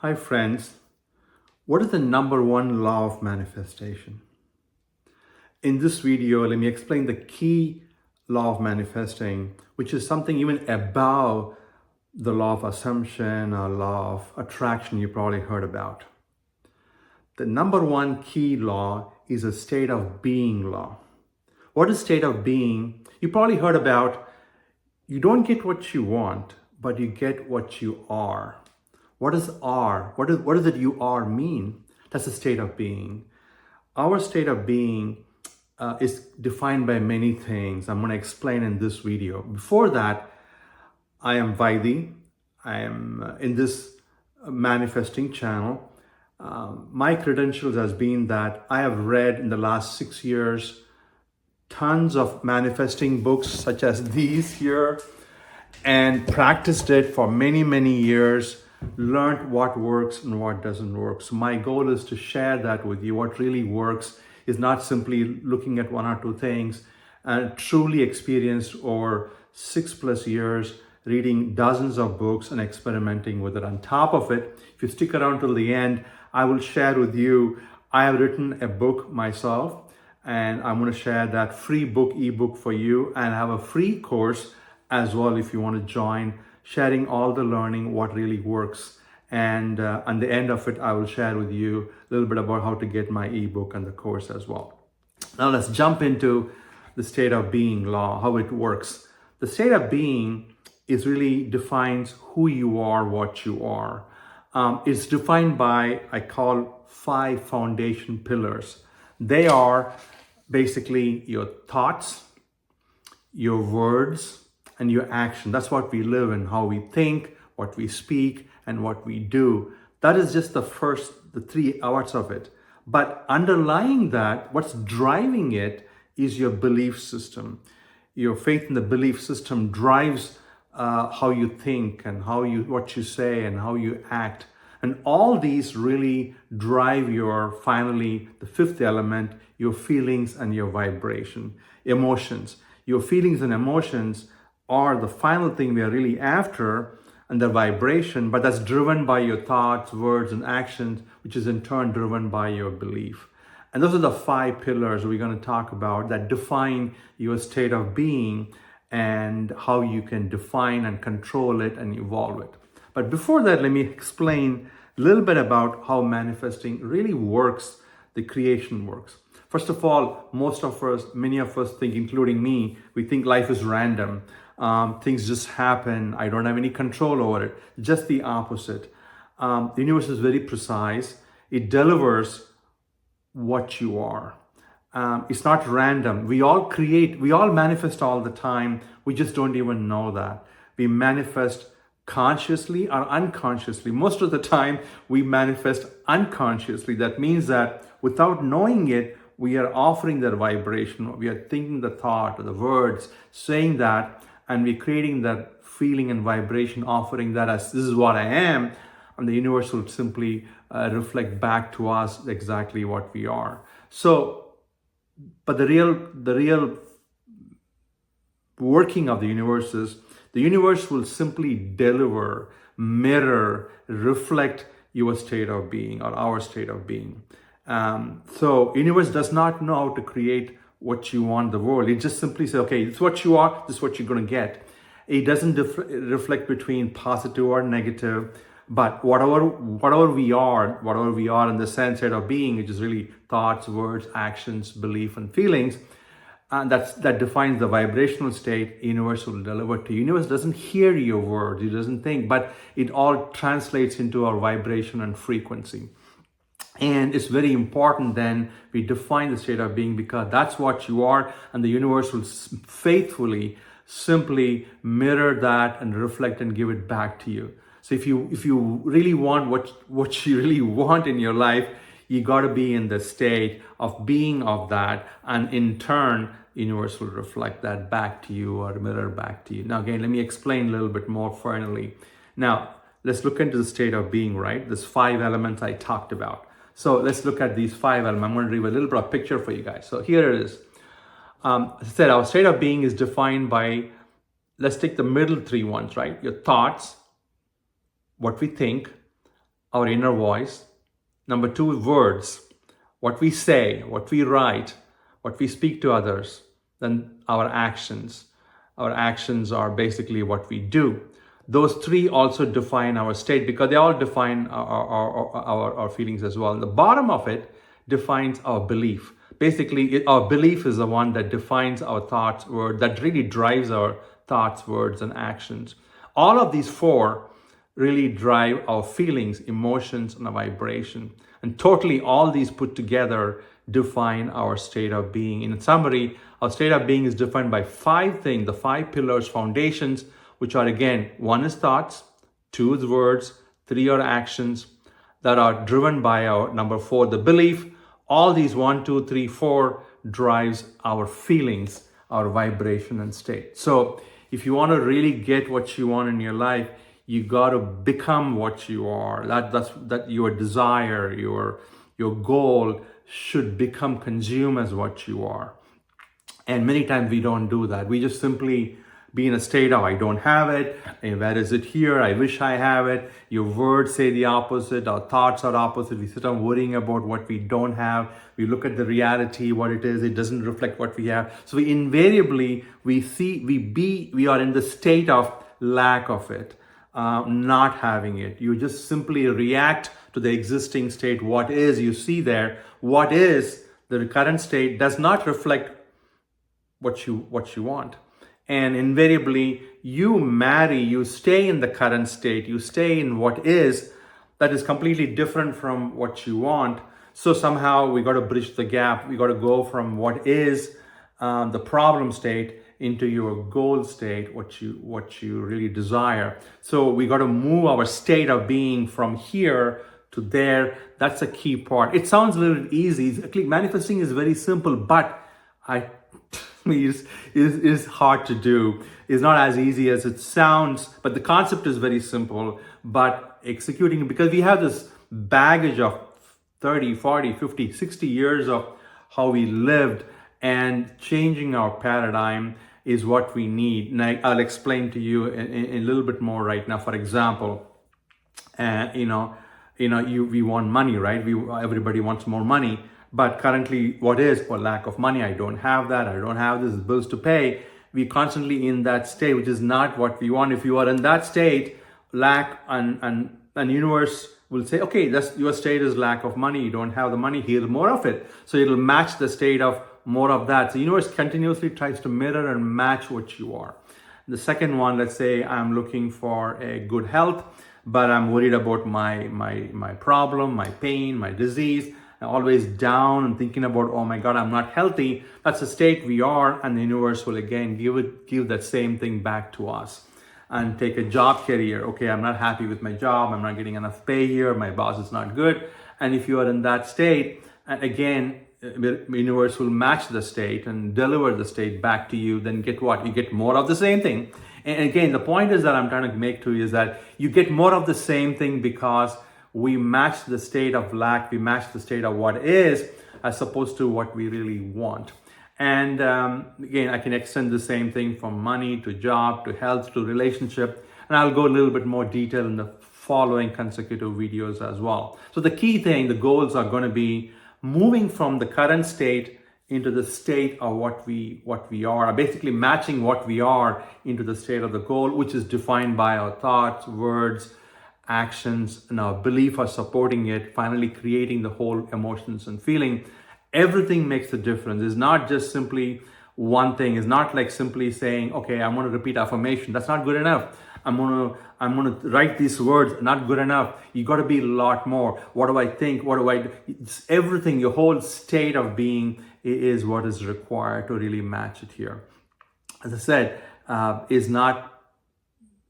Hi friends, what is the number one law of manifestation? In this video, let me explain the key law of manifesting, which is something even above the law of assumption or law of attraction you probably heard about. The number one key law is a state of being law. What is state of being? You probably heard about you don't get what you want, but you get what you are. What is are? What does it you are mean? That's a state of being. Our state of being is defined by many things. I'm going to explain in this video. Before that, I am Vaidhi. I am in this manifesting channel. My credentials has been that I have read in the last 6 years tons of manifesting books such as these here and practiced it for many years, learned what works and what doesn't work. So my goal is to share that with you. What really works is not simply looking at one or two things, and truly experienced over 6+ years reading dozens of books and experimenting with it. On top of it, if you stick around till the end, I will share with you, I have written a book myself, and I'm going to share that free book, ebook for you, and have a free course as well if you want to join, sharing all the learning, what really works. And at the end of it, I will share with you a little bit about how to get my ebook and the course as well. Now let's jump into the state of being law, how it works. The state of being is really defines who you are, what you are. It's defined by, I call 5 foundation pillars. They are basically your thoughts, your words, and your action. That's what we live in, how we think, what we speak, and what we do. That is just the 3 hours of it. But underlying that, what's driving it is your belief system. Your faith in the belief system drives how you think and what you say and how you act. And all these really drive finally, the 5th element, your feelings and your vibration, emotions. Your feelings and emotions are the final thing we are really after, and the vibration, but that's driven by your thoughts, words, and actions, which is in turn driven by your belief. And those are the 5 pillars we're going to talk about that define your state of being and how you can define and control it and evolve it. But before that, let me explain a little bit about how manifesting really works, the creation works. First of all, many of us think, including me, we think life is random. Things just happen. I don't have any control over it. Just the opposite. The universe is very precise. It delivers what you are. It's not random. We all manifest all the time. We just don't even know that. We manifest consciously or unconsciously. Most of the time, we manifest unconsciously. That means that without knowing it, we are offering that vibration. We are thinking the thought or the words, saying that, and we're creating that feeling and vibration, offering that as this is what I am, and the universe will simply reflect back to us exactly what we are. So, but the real working of the universe is the universe will simply deliver, mirror, reflect your state of being or our state of being. So universe does not know how to create what you want the world. It just simply says, okay, it's what you are, this is what you're going to get. It doesn't reflect between positive or negative, but whatever we are in the sense state of being, which is really thoughts, words, actions, belief, and feelings, and that defines the vibrational state universe will deliver to you. Universe doesn't hear your words, it doesn't think, but it all translates into our vibration and frequency. And it's very important then we define the state of being, because that's what you are, and the universe will faithfully simply mirror that and reflect and give it back to you. So if you really want what you really want in your life, you got to be in the state of being of that, and in turn universe will reflect that back to you or mirror back to you. Now again, let me explain a little bit more finally. Now let's look into the state of being, right? There's 5 elements I talked about. So let's look at these 5 elements. I'm going to leave a little bit of picture for you guys. So here it is. As I said, our state of being is defined by, let's take the middle 3 ones, right? Your thoughts, what we think, our inner voice. Number 2, words, what we say, what we write, what we speak to others. Then our actions. Our actions are basically what we do. Those 3 also define our state, because they all define our feelings as well. And the bottom of it defines our belief. Basically, our belief is the one that defines our thoughts, words, that really drives our thoughts, words, and actions. All of these 4 really drive our feelings, emotions, and our vibration. And totally all these put together define our state of being. In summary, our state of being is defined by 5 things, the 5 pillars, foundations, which are, again, 1 is thoughts, 2 is words, 3 are actions that are driven by our number 4, the belief. All these 1, 2, 3, 4 drives our feelings, our vibration and state. So if you want to really get what you want in your life, you got to become what you are. That your desire, your goal should become consumed as what you are. And many times we don't do that. We just simply be in a state of, I don't have it, and where is it here? I wish I have it. Your words say the opposite, our thoughts are opposite. We sit on worrying about what we don't have. We look at the reality, what it is, it doesn't reflect what we have. So we invariably, we are in the state of lack of it, not having it. You just simply react to the existing state. What is, you see there, what is, the current state does not reflect what you want. And invariably, you stay in the current state, you stay in what is, that is completely different from what you want. So somehow we got to bridge the gap. We got to go from what is the problem state into your goal state, what you really desire. So we got to move our state of being from here to there. That's a key part. It sounds a little easy. Manifesting is very simple, but is hard to do. It's not as easy as it sounds, but the concept is very simple. But executing it, because we have this baggage of 30, 40, 50, 60 years of how we lived, and changing our paradigm is what we need. And I'll explain to you in a little bit more right now. For example, we want money, right? Everybody wants more money. But currently, what is for lack of money? I don't have that. I don't have this, bills to pay. We're constantly in that state, which is not what we want. If you are in that state, lack and universe will say, okay, your state is lack of money. You don't have the money. Here's more of it. So it'll match the state of more of that. So the universe continuously tries to mirror and match what you are. The second one, let's say I'm looking for a good health, but I'm worried about my problem, my pain, my disease. Always down and thinking about, oh my God, I'm not healthy. That's the state we are, and the universe will again give that same thing back to us. And take a job career. Okay, I'm not happy with my job. I'm not getting enough pay here. My boss is not good. And if you are in that state, and again, the universe will match the state and deliver the state back to you. Then get what? You get more of the same thing. And again, the point is that I'm trying to make to you is that you get more of the same thing because we match the state of lack, we match the state of what is, as opposed to what we really want. And again, I can extend the same thing from money to job to health to relationship. And I'll go a little bit more detail in the following consecutive videos as well. So the key thing, the goals are going to be moving from the current state into the state of what we are, basically matching what we are into the state of the goal, which is defined by our thoughts, words, actions, and our belief are supporting it, finally creating the whole emotions and feeling. Everything makes a difference. It's not just simply one thing. It's not like simply saying, okay, I'm going to repeat affirmation. That's not good enough. I'm going to write these words. Not good enough. You got to be a lot more. What do I think? What do I do? It's everything. Your whole state of being is what is required to really match it here. As I said, is not,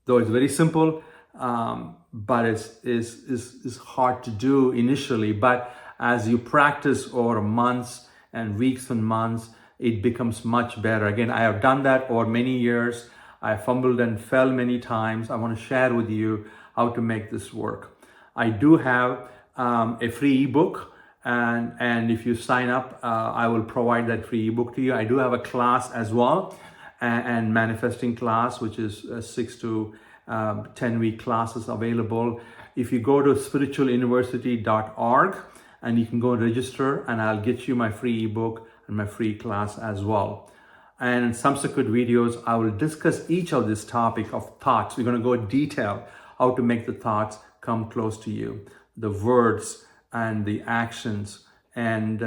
though it's very simple, but it's hard to do initially. But as you practice over months and weeks and months, it becomes much better. Again, I have done that over many years. I fumbled and fell many times. I want to share with you how to make this work. I do have a free ebook, and if you sign up, I will provide that free ebook to you. I do have a class as well, and manifesting class, which is 6 to 10-week classes available. If you go to spiritualuniversity.org, and you can go and register, and I'll get you my free ebook and my free class as well. And in subsequent videos, I will discuss each of this topic of thoughts. We're going to go in detail how to make the thoughts come close to you, the words and the actions, and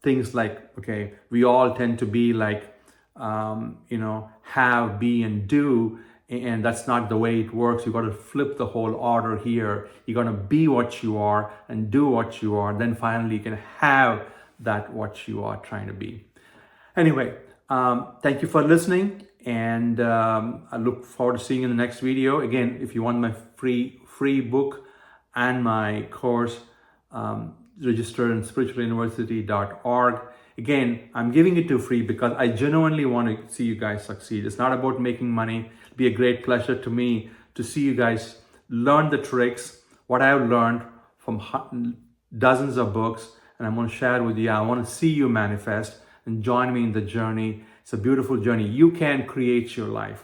things like, okay, we all tend to be like, have, be, and do. And that's not the way it works. You got to flip the whole order here. You're going to be what you are and do what you are. Then finally you can have that what you are trying to be. Anyway, thank you for listening. And I look forward to seeing you in the next video. Again, if you want my free book and my course, register in spiritualuniversity.org. Again, I'm giving it to free because I genuinely want to see you guys succeed. It's not about making money. It'll be a great pleasure to me to see you guys learn the tricks, what I've learned from dozens of books, and I'm going to share with you. I want to see you manifest and join me in the journey. It's a beautiful journey. You can create your life.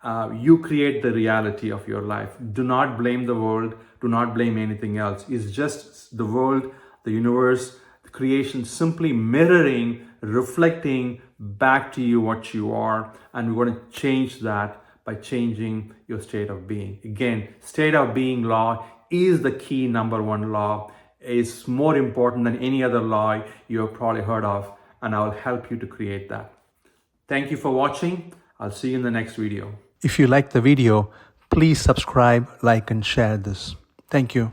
You create the reality of your life. Do not blame the world. Do not blame anything else. It's just the world, the universe, the creation simply mirroring, reflecting back to you what you are. And we want to change that by changing your state of being. Again, state of being law is the key number one law. It's more important than any other law you have probably heard of. And I'll help you to create that. Thank you for watching. I'll see you in the next video. If you like the video, please subscribe, like, and share this. Thank you.